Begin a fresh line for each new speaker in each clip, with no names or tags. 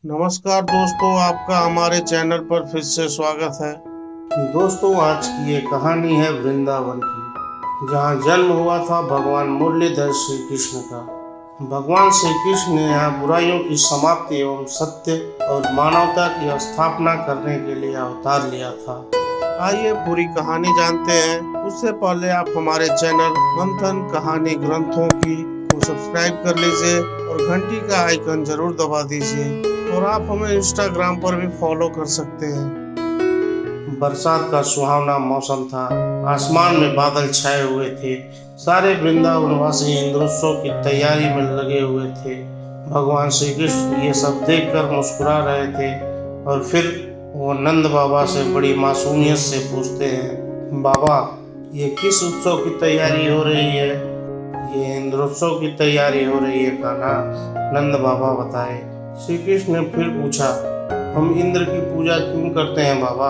नमस्कार दोस्तों, आपका हमारे चैनल पर फिर से स्वागत है। दोस्तों, आज की ये कहानी है वृंदावन की, जहाँ जन्म हुआ था भगवान मुरलीधर श्री कृष्ण का। भगवान श्री कृष्ण ने यहाँ बुराइयों की समाप्ति एवं सत्य और मानवता की स्थापना करने के लिए अवतार लिया था। आइए पूरी कहानी जानते हैं। उससे पहले आप हमारे चैनल मंथन कहानी ग्रंथों की को सब्सक्राइब कर लीजिए और घंटी का आइकन जरूर दबा दीजिए। और आप हमें इंस्टाग्राम पर भी फॉलो कर सकते हैं। बरसात का सुहावना मौसम था। आसमान में बादल छाए हुए थे। सारे वृंदावनवासी इंद्रोत्सव की तैयारी में लगे हुए थे। भगवान श्री कृष्ण ये सब देखकर मुस्कुरा रहे थे और फिर वो नंद बाबा से बड़ी मासूमियत से पूछते हैं, बाबा, ये किस उत्सव की तैयारी हो रही है? ये इंद्रोत्सव की तैयारी हो रही है कान्हा, नंद बाबा बताए। श्री कृष्ण ने फिर पूछा, हम इंद्र की पूजा क्यों करते हैं बाबा?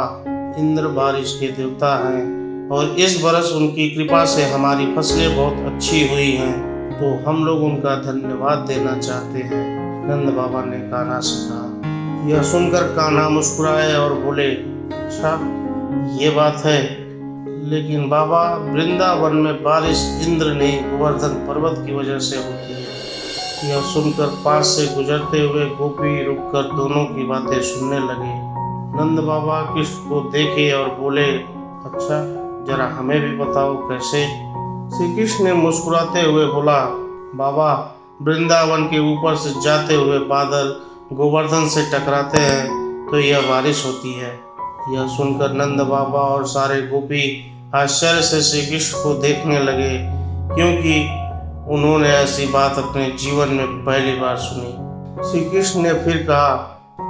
इंद्र बारिश के देवता हैं और इस बरस उनकी कृपा से हमारी फसलें बहुत अच्छी हुई हैं, तो हम लोग उनका धन्यवाद देना चाहते हैं, नंद बाबा ने कान्हा से कहा। यह सुनकर कान्हा मुस्कुराए और बोले, अच्छा ये बात है, लेकिन बाबा, वृंदावन में बारिश इंद्र ने गोवर्धन पर्वत की वजह से होती है। यह सुनकर पास से गुजरते हुए गोपी रुककर दोनों की बातें सुनने लगे। नंद बाबा कृष्ण को देखे और बोले, अच्छा जरा हमें भी बताओ कैसे? श्री कृष्ण ने मुस्कुराते हुए बोला, बाबा, वृंदावन के ऊपर से जाते हुए बादल गोवर्धन से टकराते हैं तो यह बारिश होती है। यह सुनकर नंद बाबा और सारे गोपी आश्चर्य से श्री कृष्ण को देखने लगे, क्योंकि उन्होंने ऐसी बात अपने जीवन में पहली बार सुनी। श्री कृष्ण ने फिर कहा,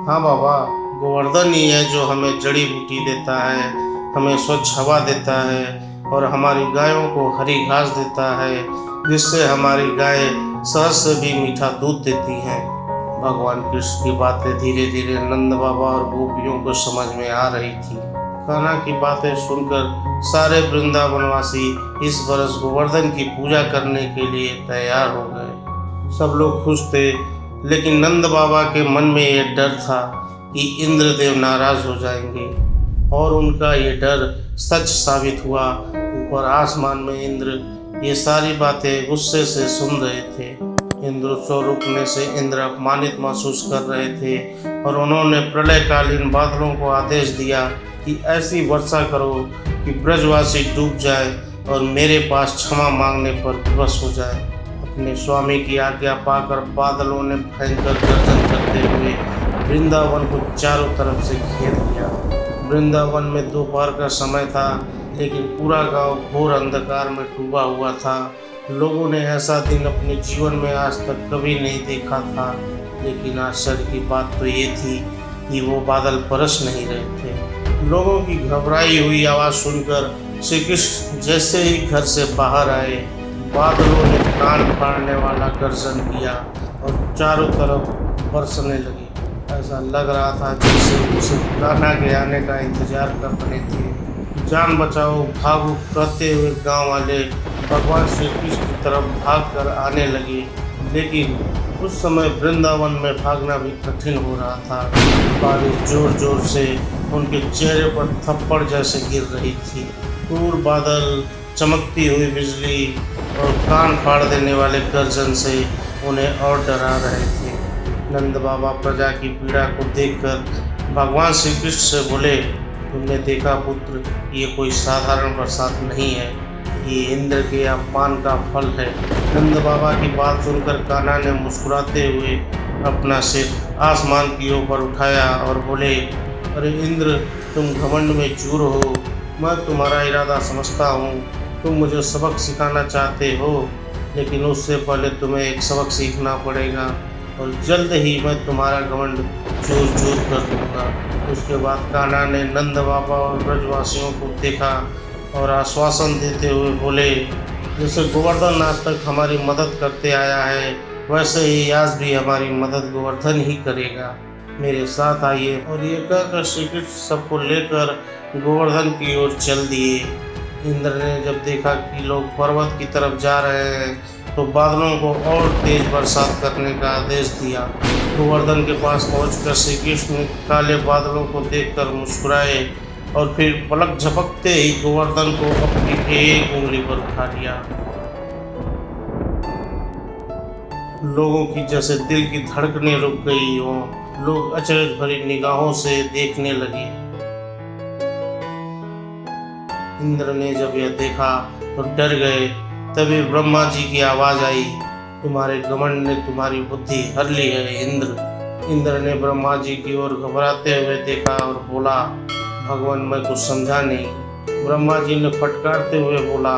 हाँ बाबा, गोवर्धन ही है जो हमें जड़ी बूटी देता है, हमें स्वच्छ हवा देता है और हमारी गायों को हरी घास देता है, जिससे हमारी गाय शहद से भी मीठा दूध देती हैं। भगवान कृष्ण की बातें धीरे धीरे नंद बाबा और गोपियों को समझ में आ रही थी। कान्हा की बातें सुनकर सारे वृंदावनवासी इस बरस गोवर्धन की पूजा करने के लिए तैयार हो गए। सब लोग खुश थे, लेकिन नंद बाबा के मन में यह डर था कि इंद्रदेव नाराज हो जाएंगे, और उनका ये डर सच साबित हुआ। ऊपर आसमान में इंद्र ये सारी बातें गुस्से से सुन रहे थे। इंद्रोत्सव रुकने से इंद्र अपमानित महसूस कर रहे थे और उन्होंने प्रलयकालीन बादलों को आदेश दिया कि ऐसी वर्षा करो कि ब्रजवासी डूब जाए और मेरे पास क्षमा मांगने पर विवश हो जाए। अपने स्वामी की आज्ञा पाकर बादलों ने भयंकर गर्जन करते हुए वृंदावन को चारों तरफ से घेर लिया। वृंदावन में दोपहर का समय था, लेकिन पूरा गांव घोर अंधकार में डूबा हुआ था। लोगों ने ऐसा दिन अपने जीवन में आज तक कभी नहीं देखा था, लेकिन आश्चर्य की बात तो ये थी कि वो बादल बरस नहीं रहे थे। लोगों की घबराई हुई आवाज़ सुनकर श्री कृष्ण जैसे ही घर से बाहर आए, बादलों ने कान फाड़ने वाला गर्जन किया और चारों तरफ बरसने लगी। ऐसा लग रहा था जैसे उसे कान्हा के आने का इंतजार कर रहे थे। जान बचाओ, भागो कहते हुए गांव वाले भगवान श्री कृष्ण की तरफ भागकर आने लगे, लेकिन उस समय वृंदावन में भागना भी कठिन हो रहा था। बारिश जोर जोर से उनके चेहरे पर थप्पड़ जैसे गिर रही थी। क्रूर बादल, चमकती हुई बिजली और कान फाड़ देने वाले गर्जन से उन्हें और डरा रहे थे। नंद बाबा प्रजा की पीड़ा को देखकर भगवान श्री कृष्ण से बोले, तुमने देखा पुत्र, ये कोई साधारण बरसात नहीं है, ये इंद्र के अपमान का फल है। नंद बाबा की बात सुनकर कान्हा ने मुस्कुराते हुए अपना सिर आसमान की ओर उठाया और बोले, अरे इंद्र, तुम घमंड में चूर हो। मैं तुम्हारा इरादा समझता हूँ। तुम मुझे सबक सिखाना चाहते हो, लेकिन उससे पहले तुम्हें एक सबक सीखना पड़ेगा और जल्द ही मैं तुम्हारा घमंड चूर चूर कर दूंगा। उसके बाद कान्हा ने नंद बाबा और ब्रजवासियों को देखा और आश्वासन देते हुए बोले, जैसे गोवर्धन आज तक हमारी मदद करते आया है, वैसे ही आज भी हमारी मदद गोवर्धन ही करेगा। मेरे साथ आइए। और ये कहकर श्री कृष्ण सबको लेकर गोवर्धन की ओर चल दिए। इंद्र ने जब देखा कि लोग पर्वत की तरफ जा रहे हैं, तो बादलों को और तेज बरसात करने का आदेश दिया। गोवर्धन के पास पहुंचकर श्री कृष्ण काले बादलों को देखकर मुस्कुराए और फिर पलक झपकते ही गोवर्धन को अपनी एक उंगली पर उठा लिया। लोगों की जैसे दिल की धड़कनें रुक गई हो, लोग अचरज भरी निगाहों से देखने लगे। इंद्र ने जब यह देखा तो डर गए। तभी ब्रह्मा जी की आवाज आई, तुम्हारे घमंड ने तुम्हारी बुद्धि हर ली है इंद्र। इंद्र ने ब्रह्मा जी की ओर घबराते हुए देखा और बोला, भगवान मैं कुछ समझा नहीं। ब्रह्मा जी ने फटकारते हुए बोला,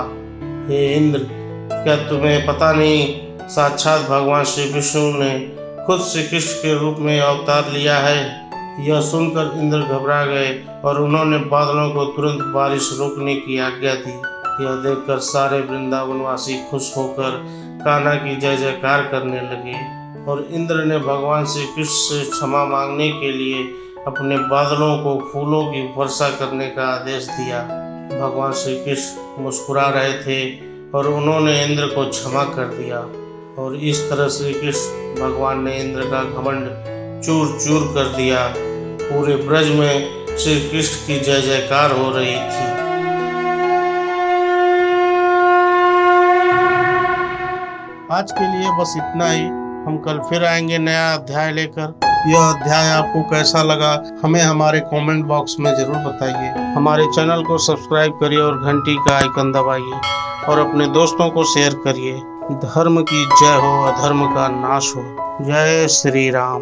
हे इंद्र, क्या तुम्हें पता नहीं साक्षात भगवान श्री विष्णु ने खुद श्री कृष्ण के रूप में अवतार लिया है। यह सुनकर इंद्र घबरा गए और उन्होंने बादलों को तुरंत बारिश रोकने की आज्ञा दी। यह देखकर सारे वृंदावनवासी खुश होकर कान्हा की जय जयकार करने लगे और इंद्र ने भगवान श्री कृष्ण से क्षमा मांगने के लिए अपने बादलों को फूलों की वर्षा करने का आदेश दिया। भगवान श्री कृष्ण मुस्कुरा रहे थे और उन्होंने इंद्र को क्षमा कर दिया और इस तरह श्री कृष्ण भगवान ने इंद्र का घमंड चूर चूर कर दिया। पूरे ब्रज में श्री कृष्ण की जय जयकार हो रही थी। आज के लिए बस इतना ही। हम कल फिर आएंगे नया अध्याय लेकर। यह अध्याय आपको कैसा लगा हमें हमारे कमेंट बॉक्स में जरूर बताइए। हमारे चैनल को सब्सक्राइब करिए और घंटी का आइकन दबाइए और अपने दोस्तों को शेयर करिए। धर्म की जय हो, अधर्म का नाश हो। जय श्री राम।